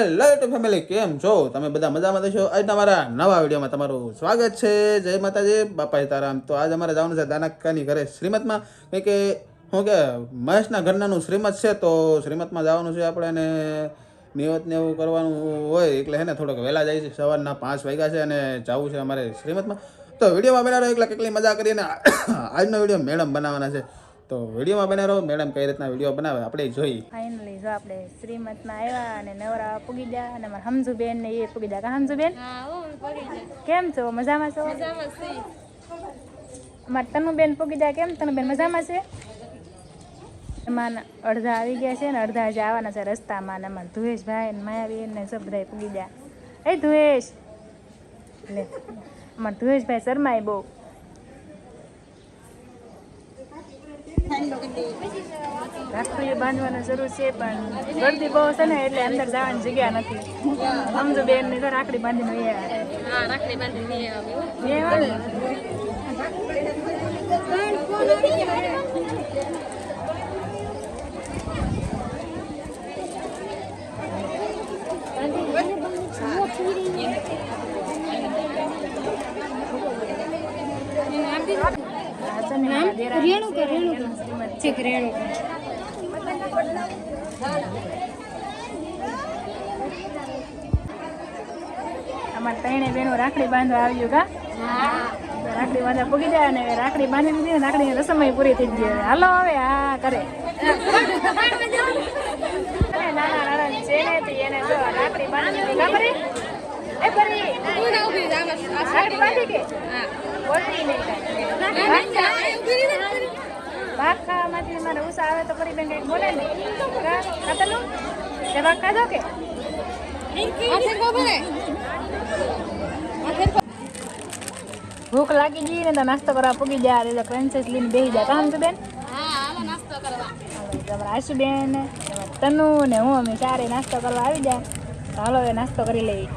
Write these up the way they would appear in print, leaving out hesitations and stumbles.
Hello YouTube family, કેમ છો તમે? બધા મજામાં છો? આજના મારા નવા વિડીયોમાં તમારું સ્વાગત છે. જય માતાજી, બાપા સીતારામ. તો આજ અમારે જવાનું છે દાનકાની ઘરે શ્રીમતમાં. કંઈ કે શું કે મહેશના ઘરનાનું શ્રીમત છે, તો શ્રીમતમાં જવાનું છે આપણે. અને નિયત ને એવું કરવાનું હોય એટલે હે ને થોડોક વહેલા જાય છે. સવારના 5 વાગ્યા છે અને જવું છે અમારે શ્રીમતમાં. તો વિડીયોમાં બના રહો, એકલા કેટલી મજા કરીને આજનો વિડીયો મેડમ બનાવવાના છે. તો વિડીયોમાં બના રહો, મેડમ કઈ રીતના વિડીયો બનાવે આપણે જોઈ. ફાઇનલી જો આપણે શ્રીમતમાં આવ્યા અને નવરા પૂગી ગયા અને અમારા હમજુબેન ને એ પૂગી ગયા. હમજુબેન કેમ છો? મજામાં છો? અમારા તનુબેન પૂગી ગયા. કેમ તનુબેન મજામાં છે? એમાં અડધા આવી ગયા છે ને અડધા હજી આવવાના છે રસ્તામાં. અને અમારા ધુવેશભાઈ ને માયાબેન ને સબ બધા પૂગી ગયા. એ ધુવેશ લે, અમારા ધુવેશભાઈ શર્માય બહુ. રાખડીઓ બાંધવાની જરૂર છે પણ ગળદી બહુ છે ને એટલે અંદર જવાની જગ્યા નથી. સમજો બેન ને રાખડી બાંધીને અમારે ત્રણે બેનો રાખડી બાંધવા આવ્યું કા? રાખડી બાંધવા પૂગી જાય અને રાખડી બાંધી દીધી ને રાખડીની રસમ પૂરી થઈ ગઈ. હાલો હવે હા કરે નાના નાના છે ને એને જો રાખડી બાંધી દીધી. ખબર એ ફરી રાખડી બાંધી કે બોલતી નહીં ભાગ ખાવામાંથી મારે ઉષા આવે તો ફરી બેન કંઈક બોલે ને ખાતેલું તે ભાગ ખાધો કે ભૂખ લાગી ગઈ ને તો નાસ્તો કરવા પૂગી જાય. તો ક્રન્ચેસ લઈને બેસી જાય. કામ તો બેન તમારા આશુબેન તનુ ને હું અમે ચારે નાસ્તો કરવા આવી જાય. તો હાલો હવે નાસ્તો કરી લઈએ.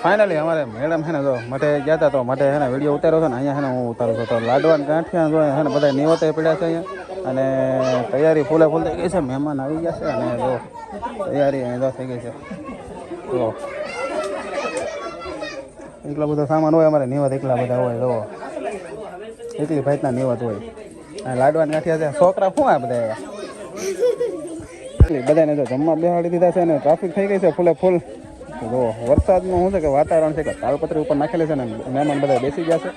ફાઇનલી અમારે મેડમ છે ને જો માટે ગયા હતા, તો માટે છે ને વિડીયો ઉતાર્યો છે ને અહીંયા છે ને હું ઉતારું છું. તો લાડવા ગાંઠિયા જો છે ને બધા નિવતે પડ્યા છે અહીંયા, અને તૈયારી ફૂલે ફૂલ થઈ ગઈ છે. મહેમાન આવી ગયા છે અને જો તૈયારી અહીં જો થઈ ગઈ છે. તો એટલો બધો સામાન હોય અમારે, નિવત એટલા બધા હોય. જો એટલી ભાઈના નિવત હોય. અને લાડવા ગાંઠિયા છે. છોકરા શું આ બધા એવા બધાને જો જમવા બેહાડી દીધા છે ને ટ્રાફિક થઈ ગઈ છે ફૂલે ફૂલ. તો જો વરસાદનું શું છે કે વાતાવરણ છે કે તાલપત્રી ઉપર નાખેલી છે ને મહેમાન બધા બેસી ગયા છે.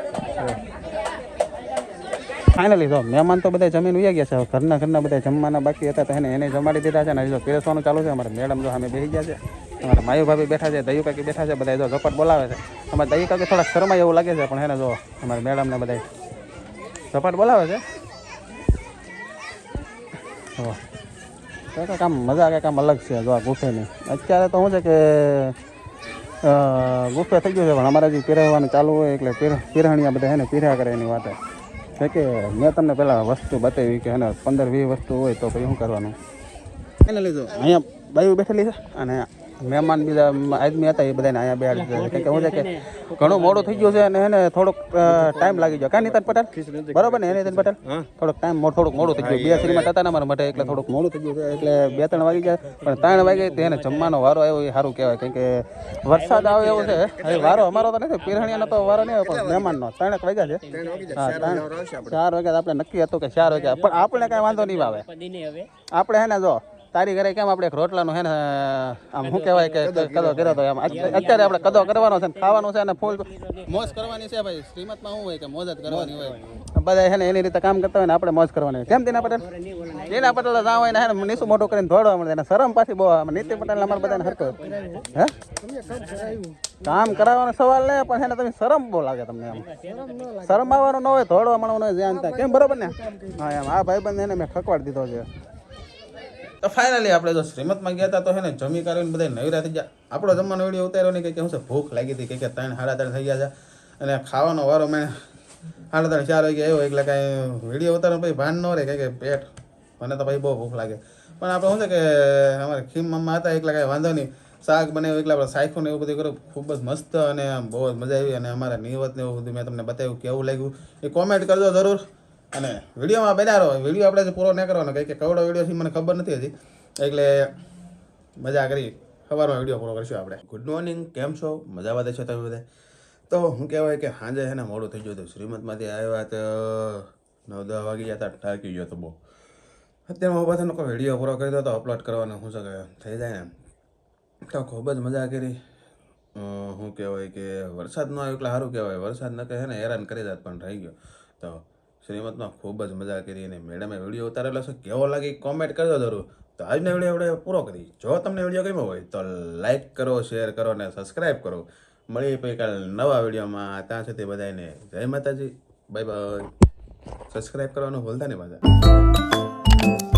ફાઇનલી જો મહેમાન તો બધા જમીન ઉયા ગયા છે. હવે ઘરના બધા જમવાના બાકી હતા તો એને જમાડી દીધા છે ને હજી જો પીરસવાનું ચાલુ છે. અમારે મેડમ જો સામે બેસી ગયા છે. અમારા માયુ ભાભી બેઠા છે, દયુ કાકી બેઠા છે, બધા જો ઝપટ બોલાવે છે. અમારે દયુ કાકી થોડાક શરમાય એવું લાગે છે પણ એને જો અમારા મેડમને બધા ઝપટ બોલાવે છે. કંઈક આમ મજા કંઈક આમ અલગ છે જો આ ગુફેની. અત્યારે તો શું છે કે ગુફે થઈ ગયું છે પણ અમારે હજી પીરવવાનું ચાલુ હોય એટલે પીરહણીયા બધા એને પીર્યા કરે એની વાત છે કે મેં તમને પહેલાં વસ્તુ બતાવી કે એને 15-20 વસ્તુ હોય તો પછી શું કરવાનું. એને લીધું અહીંયા બાયું બેઠેલી છે અને મહેમાન બીજા આદમી હતા એ બધાને અહીંયા બેહાડી દીધા છે. શું છે કે ઘણું મોડું થઈ ગયું છે અને એને થોડોક ટાઈમ લાગી ગયો. કાં નીતિન પટેલ બરોબર ને? નીતિન પટેલ થોડુંક મોડું થઈ ગયું. 2 શ્રીમત હતા ને અમારા માટે એટલે થોડુંક મોડું થઈ ગયું છે. એટલે 2-3 વાગી ગયા પણ 3 વાગે તો એને જમવાનો વારો આવ્યો એ સારું કહેવાય. કેમ કે વરસાદ આવે એવો છે. હવે વારો અમારો તો નથી, પીરહણીયાનો તો વારો નહીં આવે પણ મહેમાનનો 3 વાગ્યા છે. હા 4 વાગ્યા આપણે નક્કી હતું કે 4 વાગ્યા પણ આપણે કાંઈ વાંધો નહીં આવે. આપણે હે ને જો તારી ઘરે કેમ આપણે એક રોટલાનું છે ને આમ શું કહેવાય કે કદો કર્યો હતો એમ અત્યારે આપણે કદો કરવાનો છે ને ખાવાનું છે અને ફૂલ મોજ કરવાની છે ભાઈ. શ્રીમતમાં શું હોય કે મોજ જ કરવાની હોય. બધા છે ને એની રીતે કામ કરતા હોય ને આપણે મોજ કરવાની હોય. કેમ દીના પટેલ? દીના પટેલ જ્યાં હોય ને હે નીસું મોટું કરીને દોડવા મળે એને શરમ પાછી બહુ. નીતિન પટેલ અમારે બધાને હરકો હે કામ કરાવવાનો સવાલ નહીં પણ છે ને તમે શરમ બહુ લાગે તમને. એમ શરમ આવવાનું ન હોય, દોડવા મળવાનું હોય ધ્યાન થાય. કેમ બરોબર ને? હા એમ આ ભાઈબંધ એને મેં ખકવાડી દીધો છે. તો ફાઇનલી આપણે જો શ્રીમતમાં ગયા હતા તો છે ને જમી કરીને બધા નવરા થઈ ગયા. આપણો જમવાનો વિડીયો ઉતાર્યો નહીં કે શું છે ભૂખ લાગી હતી કે 3-3:30 થઈ ગયા છે અને ખાવાનો વારો મેં 3:30-4 વાગે આવ્યો એટલે કાંઈ વિડીયો ઉતારવાનો પછી ભાન ન રહે કે પેટ મને તો ભાઈ બહુ ભૂખ લાગે. પણ આપણે શું છે કે અમારે ખીમ મમ્મા હતા એટલે કાંઈ વાંધો નહીં. શાક બનાવ્યું એટલે આપણે સાયખું ને એવું બધું કર્યું ખૂબ જ મસ્ત અને બહુ જ મજા આવી. અને અમારા નિવત ને એવું બધું મેં તમને બતાવ્યું કેવું લાગ્યું એ કોમેન્ટ કરજો જરૂર. અને વિડીયોમાં બનાવો વિડીયો આપણે પૂરો નહીં કરવાનો કંઈ કે કવડો વિડીયો છે મને ખબર નથી હજી એટલે મજા કરી સવારમાં વિડીયો પૂરો કરીશું આપણે. ગુડ મોર્નિંગ, કેમ છો? મજામાં દેશો તમે બધા? તો હું કહેવાય કે સાંજે છે ને મોડું થઈ ગયું હતું. શ્રીમતમાંથી આવ્યા તો 9-10 વાગી ગયા હતા. થાકી ગયો હતો બહુ. અત્યારે હું પાછળ કોઈ વિડીયો પૂરો કરી દો તો અપલોડ કરવાનો શું છે કે થઈ જાય ને. તો ખૂબ જ મજા કરી. શું કહેવાય કે વરસાદ ન આવ્યો એટલે સારું કહેવાય. વરસાદ ન કહે ને હેરાન કરી જાત પણ રહી ગયો. તો શ્રીમતમાં ખૂબ જ મજા કરી અને મેડમે વિડીયો ઉતારેલો છે કેવો લાગી કોમેન્ટ કરજો જરૂર. તો આજનો વિડીયો આપણે પૂરો કરી. જો તમને વિડીયો ગમ્યો હોય તો લાઈક કરો, શેર કરો અને સબસ્ક્રાઈબ કરો. મળીએ પછી કાલે નવા વિડીયોમાં. ત્યાં સુધી બધાને જય માતાજી, બાય બાય. સબસ્ક્રાઈબ કરવાનું ભૂલતા નહીં પાછા.